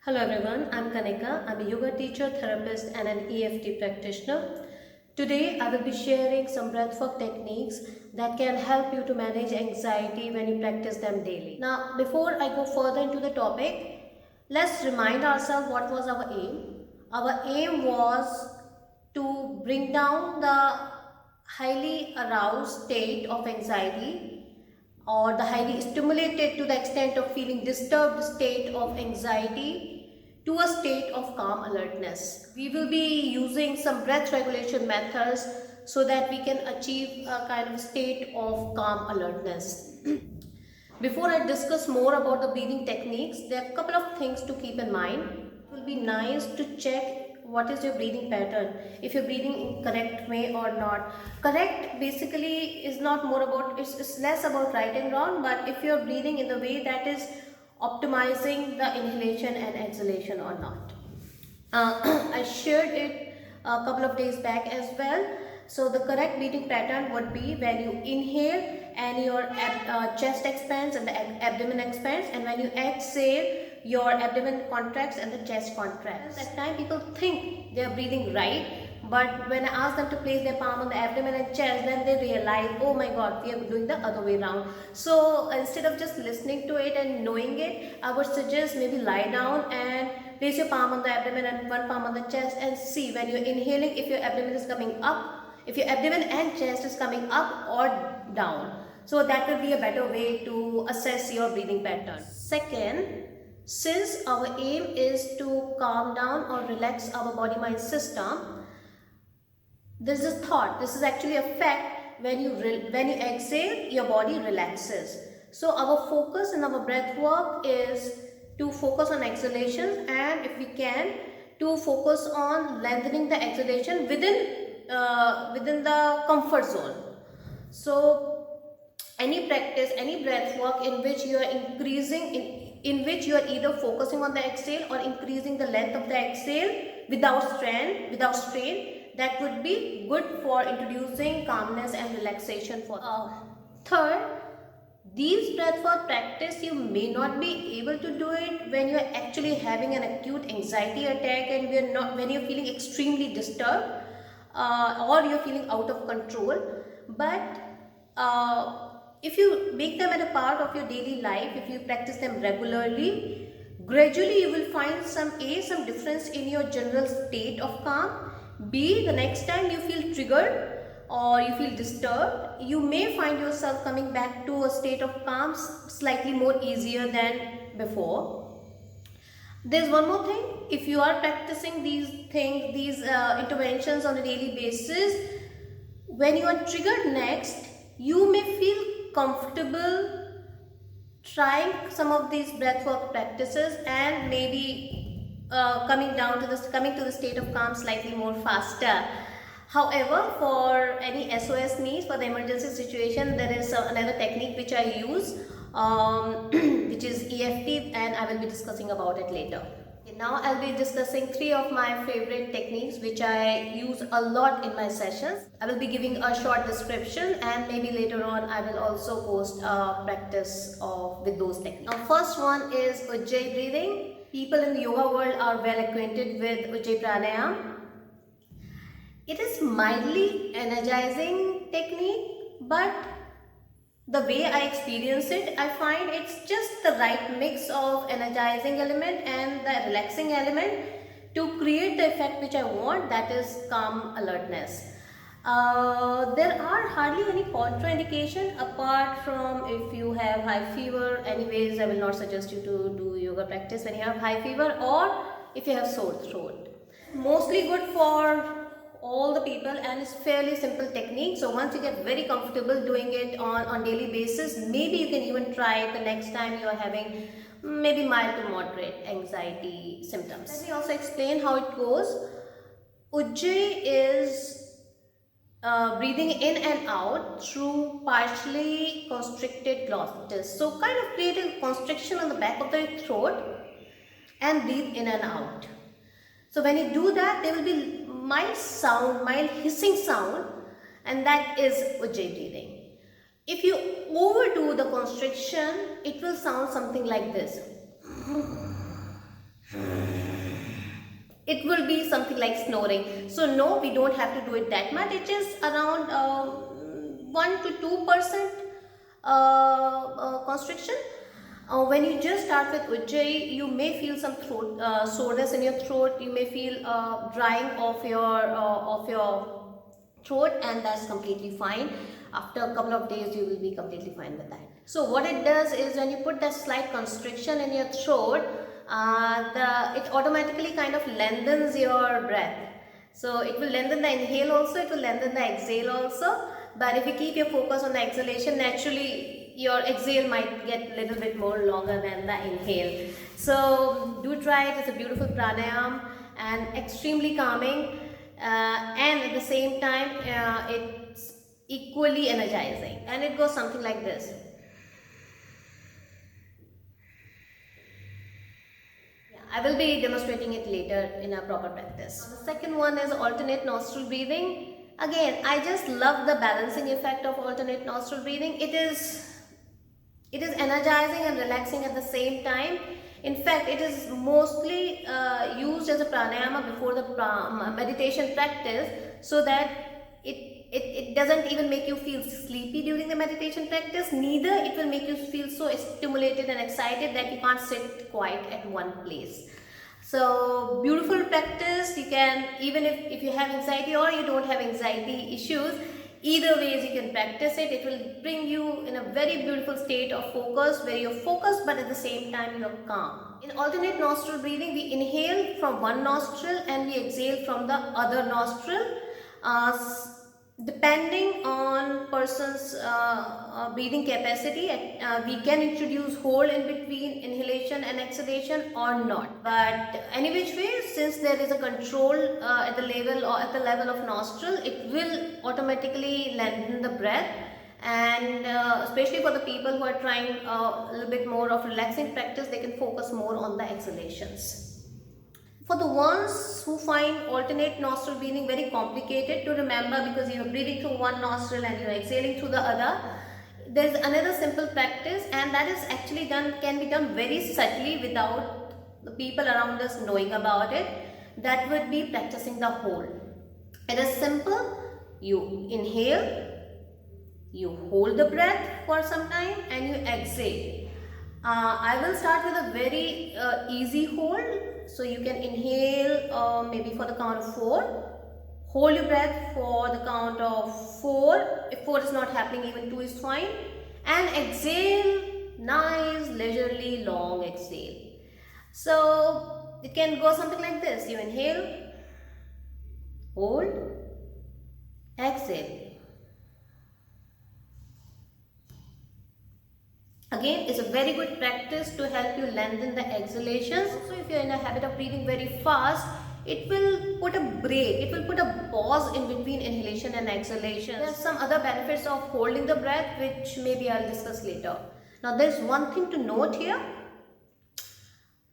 Hello everyone, I'm Kanika. I'm a yoga teacher, therapist and an EFT practitioner. Today I will be sharing some breathwork techniques that can help you to manage anxiety when you practice them daily. Now before I go further into the topic, let's remind ourselves what was our aim. Our aim was to bring down the highly aroused state of anxiety or the highly stimulated to the extent of feeling disturbed state of anxiety to a state of calm alertness. We will be using some breath regulation methods so that we can achieve a kind of state of calm alertness. Before I discuss more about the breathing techniques, there are a couple of things to keep in mind. It will be nice to check what is your breathing pattern, if you're breathing in correct way or not. Correct basically is not more about, it's less about right and wrong, but if you're breathing in the way that is optimizing the inhalation and exhalation or not. I shared it a couple of days back as well. So the correct breathing pattern would be when you inhale and your chest expands and the abdomen expands, and when you exhale your abdomen contracts and the chest contracts. At time people think they are breathing right, but when I ask them to place their palm on the abdomen and chest, then they realize, oh my god, we are doing the other way around. So instead of just listening to it and knowing it, I would suggest maybe lie down and place your palm on the abdomen and one palm on the chest and see when you're inhaling if your abdomen is coming up, if your abdomen and chest is coming up or down. So that will be a better way to assess your breathing pattern. Second, since our aim is to calm down or relax our body-mind system, this is a thought, this is actually a fact. When you exhale, your body relaxes. So our focus in our breath work is to focus on exhalation, and if we can, to focus on lengthening the exhalation within the comfort zone. So any practice, any breath work in which you are increasing, in which you are either focusing on the exhale or increasing the length of the exhale without strain, that would be good for introducing calmness and relaxation for third, these breathwork practice, you may not be able to do it when you are actually having an acute anxiety attack and when you're feeling extremely disturbed or you're feeling out of control. But if you make them as a part of your daily life, if you practice them regularly, gradually you will find some difference in your general state of calm. B, the next time you feel triggered or you feel disturbed, you may find yourself coming back to a state of calm slightly more easier than before. There's one more thing. If you are practicing these things, these interventions on a daily basis, when you are triggered next, you may feel comfortable trying some of these breathwork practices and maybe coming to the state of calm slightly more faster. However, for any SOS needs, for the emergency situation, there is another technique which I use, which is EFT, and I will be discussing about it later. Now I'll be discussing 3 of my favorite techniques which I use a lot in my sessions. I will be giving a short description, and maybe later on I will also post a practice with those techniques. Now first one is Ujjayi breathing. People in the yoga world are well acquainted with Ujjayi Pranayama. It is mildly energizing technique, but the way I experience it, I find it's just the right mix of energizing element and the relaxing element to create the effect which I want, that is calm alertness. There are hardly any contraindication apart from if you have high fever. Anyways, I will not suggest you to do yoga practice when you have high fever or if you have sore throat. Mostly good for all the people, and it's fairly simple technique. So once you get very comfortable doing it on daily basis, maybe you can even try it the next time you are having maybe mild to moderate anxiety symptoms. Let me also explain how it goes. Ujjayi is breathing in and out through partially constricted glottis. So kind of create a constriction on the back of the throat and breathe in and out. So when you do that, there will be mild hissing sound, and that is Ujjayi breathing. If you overdo the constriction, it will sound something like this. it will be something like snoring. So no, we don't have to do it that much. It is around 1 to 2% constriction. When you just start with Ujjayi, you may feel some throat soreness in your throat. You may feel drying of your throat, and that's completely fine. After a couple of days, you will be completely fine with that. So what it does is, when you put that slight constriction in your throat, it automatically kind of lengthens your breath. So it will lengthen the inhale also, it will lengthen the exhale also. But if you keep your focus on the exhalation, naturally your exhale might get a little bit more longer than the inhale. So do try it. It's a beautiful pranayama and extremely calming, and at the same time it's equally energizing, and it goes something like this. I will be demonstrating it later in a proper practice. The second one is alternate nostril breathing. Again, I just love the balancing effect of alternate nostril breathing. It is energizing and relaxing at the same time. In fact, it is mostly used as a pranayama before the meditation practice, so that it doesn't even make you feel sleepy during the meditation practice. Neither it will make you feel so stimulated and excited that you can't sit quiet at one place. So beautiful practice. You can, even if you have anxiety or you don't have anxiety issues, either ways you can practice it. It will bring you in a very beautiful state of focus, where you're focused but at the same time you're calm. In alternate nostril breathing, we inhale from one nostril and we exhale from the other nostril. Depending on person's breathing capacity, we can introduce hold in between inhalation and exhalation or not. But any which way, since there is a control at the level of nostril, it will automatically lengthen the breath. And especially for the people who are trying a little bit more of relaxing practice, they can focus more on the exhalations. For the ones who find alternate nostril breathing very complicated to remember, because you are breathing through one nostril and you are exhaling through the other, there is another simple practice, and that is actually can be done very subtly without the people around us knowing about it. That would be practicing the hold. It is simple. You inhale, you hold the breath for some time, and you exhale. I will start with a very easy hold. So you can inhale maybe for the count of 4. Hold your breath for the count of 4. If 4 is not happening, even 2 is fine. And exhale, nice, leisurely, long exhale. So it can go something like this. You inhale, hold, exhale. Again, it's a very good practice to help you lengthen the exhalations. Also, if you're in a habit of breathing very fast, it will put a break, it will put a pause in between inhalation and exhalation. There are some other benefits of holding the breath, which maybe I'll discuss later. Now, there's one thing to note here.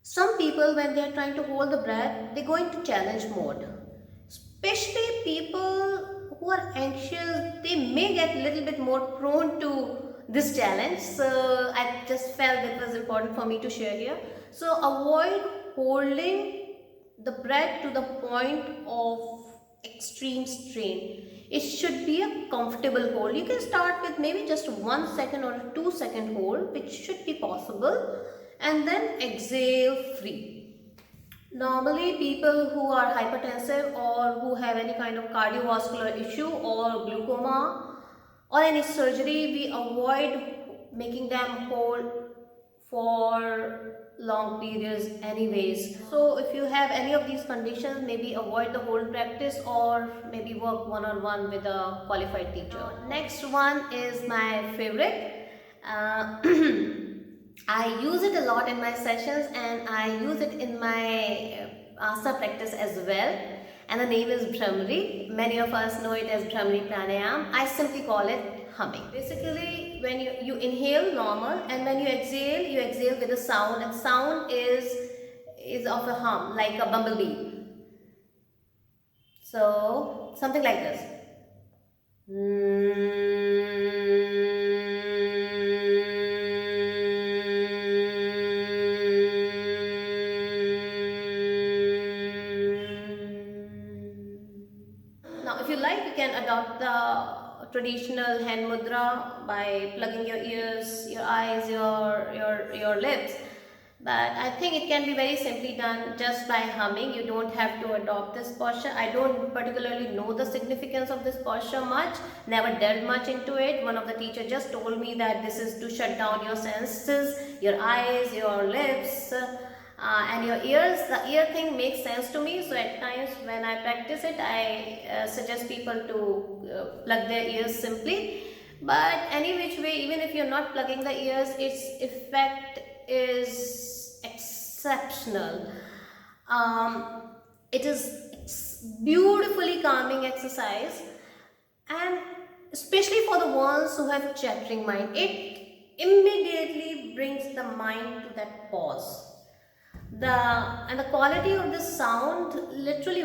Some people, when they are trying to hold the breath, they go into challenge mode. Especially people who are anxious, they may get a little bit more prone to this challenge. So I just felt it was important for me to share here. So avoid holding the breath to the point of extreme strain. It should be a comfortable hold. You can start with maybe just 1 second or a 2 second hold, which should be possible, and then exhale free. Normally, people who are hypertensive or who have any kind of cardiovascular issue or glaucoma or any surgery, we avoid making them hold for long periods anyways. So if you have any of these conditions, maybe avoid the hold practice or maybe work one-on-one with a qualified teacher. Next one is my favorite. I use it a lot in my sessions, and I use it in my asana practice as well. And the name is Bhramari. Many of us know it as Bhramari Pranayama. I simply call it humming. Basically, when you inhale normal, and when you exhale with a sound, and sound is of a hum, like a bumblebee. So something like this. can adopt the traditional hand mudra by plugging your ears, your eyes, your lips. But I think it can be very simply done just by humming. You don't have to adopt this posture. I don't particularly know the significance of this posture much, never delved much into it. One of the teachers just told me that this is to shut down your senses, your eyes, your lips, and your ears. The ear thing makes sense to me, so at times when I practice it, I suggest people to plug their ears simply. But any which way, even if you're not plugging the ears, its effect is exceptional. It is beautifully calming exercise, and especially for the ones who have a chattering mind, it immediately brings the mind to that pause. The quality of the sound literally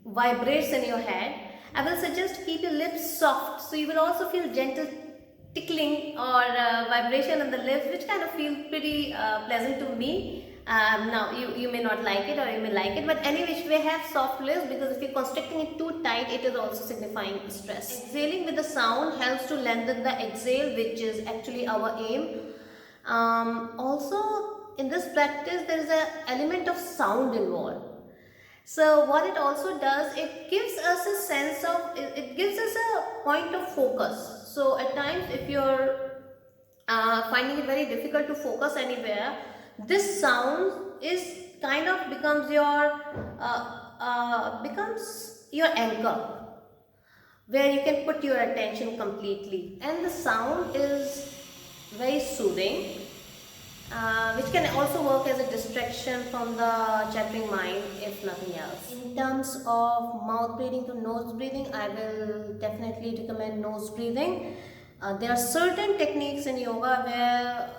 vibrates in your head. I will suggest keep your lips soft, so you will also feel gentle tickling or vibration in the lips, which kind of feel pretty pleasant to me. Now you may not like it or you may like it, but any which way have soft lips, because if you're constricting it too tight, it is also signifying stress. Exhaling with the sound helps to lengthen the exhale, which is actually our aim. Also, in this practice, there is an element of sound involved. So what it also does, it gives us a sense of, it gives us a point of focus. So at times, if you're finding it very difficult to focus anywhere, this sound is kind of becomes your anchor, where you can put your attention completely. And the sound is very soothing, which can also work as a distraction from the chattering mind, if nothing else. In terms of mouth breathing to nose breathing, I will definitely recommend nose breathing. There are certain techniques in yoga where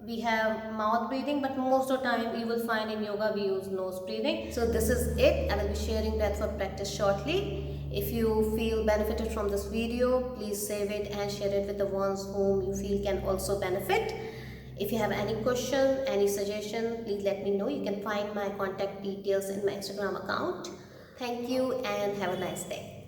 we have mouth breathing, but most of the time you will find in yoga we use nose breathing. So this is it. I will be sharing breathwork practice shortly. If you feel benefited from this video, please save it and share it with the ones whom you feel can also benefit. If you have any question, any suggestion, please let me know. You can find my contact details in my Instagram account. Thank you and have a nice day.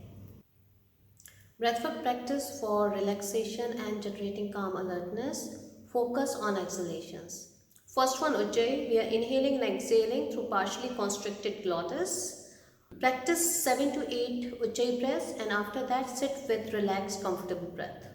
Breathwork practice for relaxation and generating calm alertness. Focus on exhalations. First one, Ujjayi. We are inhaling and exhaling through partially constricted glottis. Practice 7 to 8 Ujjayi breaths, and after that sit with relaxed, comfortable breath.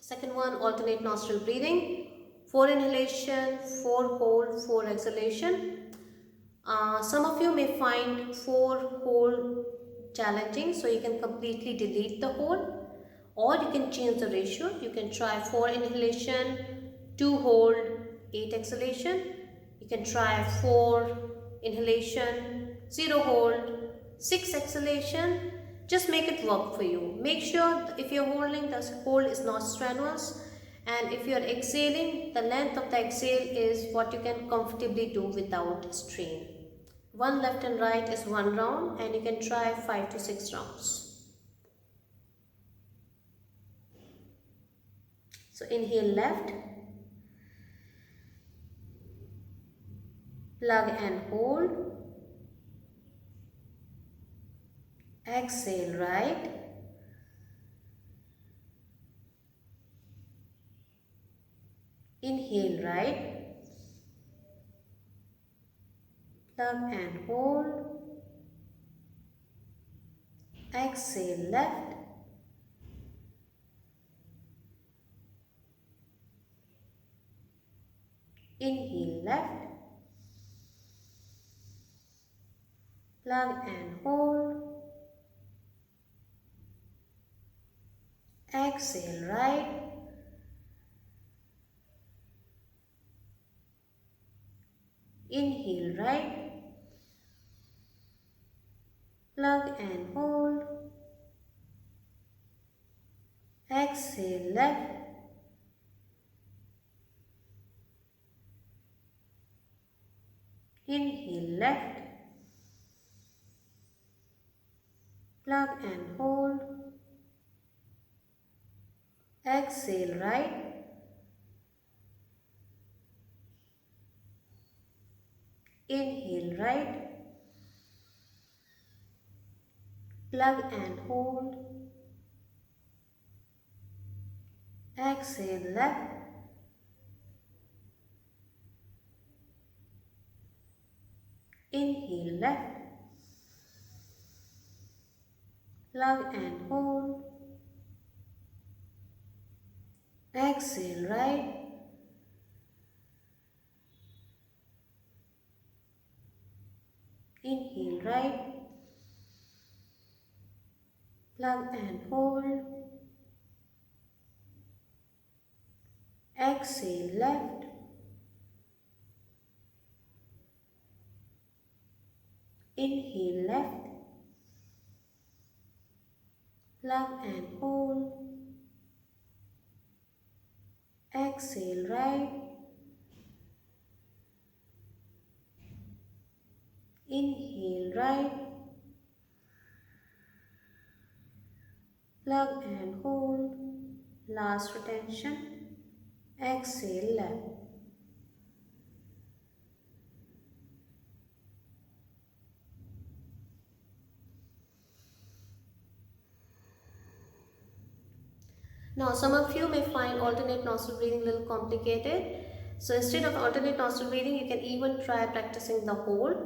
Second one, alternate nostril breathing. 4 inhalation, 4 hold, 4 exhalation. Some of you may find 4 hold challenging, so you can completely delete the hold, or you can change the ratio. You can try 4 inhalation, 2 hold, 8 exhalation. You can try 4 inhalation, 0 hold, 6 exhalation. Just make it work for you. Make sure if you're holding, the hold is not strenuous, and if you're exhaling, the length of the exhale is what you can comfortably do without strain. One left and right is 1 round, and you can try 5 to 6 rounds. So inhale left, plug and hold, Exhale, right. Inhale, right. Plug and hold. Exhale, left. Inhale, left. Plug and hold. Exhale, right. Inhale, right. Plug and hold. Exhale, left. Inhale, left. Plug and hold. Exhale, right. Inhale, right. Plug and hold. Exhale, left. Inhale, left. Plug and hold. Exhale, right. Inhale, right. Plug and hold. Exhale, left. Inhale, left. Plug and hold. Exhale, right. Inhale, right. Plug and hold. Last retention. Exhale, left. Now, some of you may find alternate nostril breathing a little complicated. So instead of alternate nostril breathing, you can even try practicing the hold.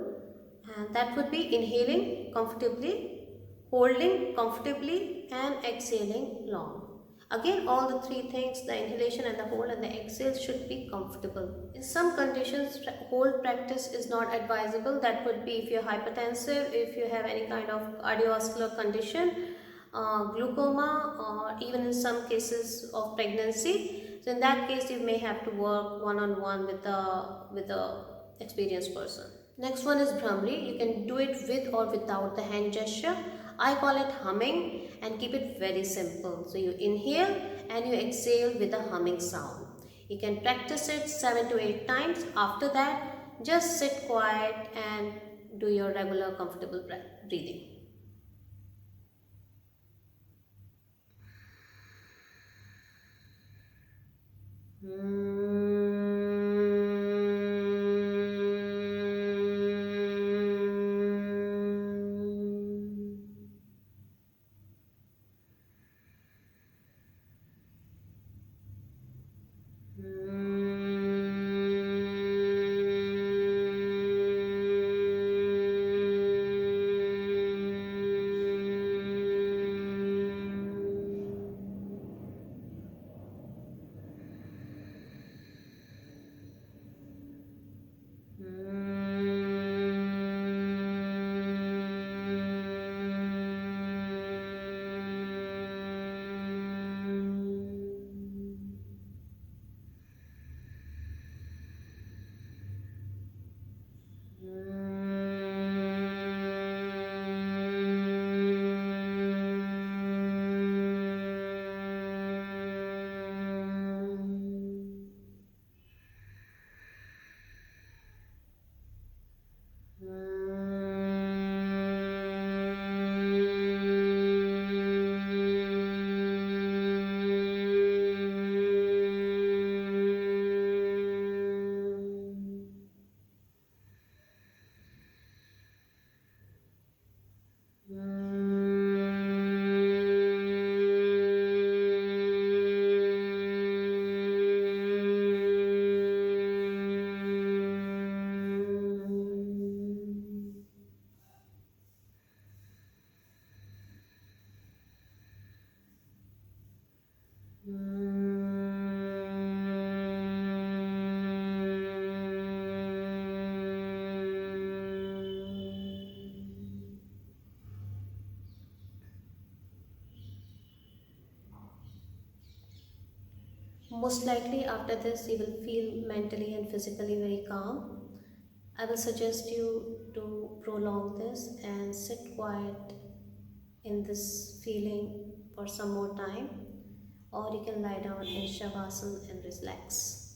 And that would be inhaling comfortably, holding comfortably, and exhaling long. Again, all the three things, the inhalation and the hold and the exhale, should be comfortable. In some conditions, hold practice is not advisable. That would be if you're hypertensive, if you have any kind of cardiovascular condition, glaucoma, or even in some cases of pregnancy. So in that case, you may have to work one-on-one with the experienced person. Next one is Brahmari. You can do it with or without the hand gesture. I call it humming and keep it very simple. So you inhale and you exhale with a humming sound. You can practice it 7 to 8 times. After that, just sit quiet and do your regular comfortable breathing. Most likely after this you will feel mentally and physically very calm. I will suggest you to prolong this and sit quiet in this feeling for some more time, or you can lie down in Shavasana and relax.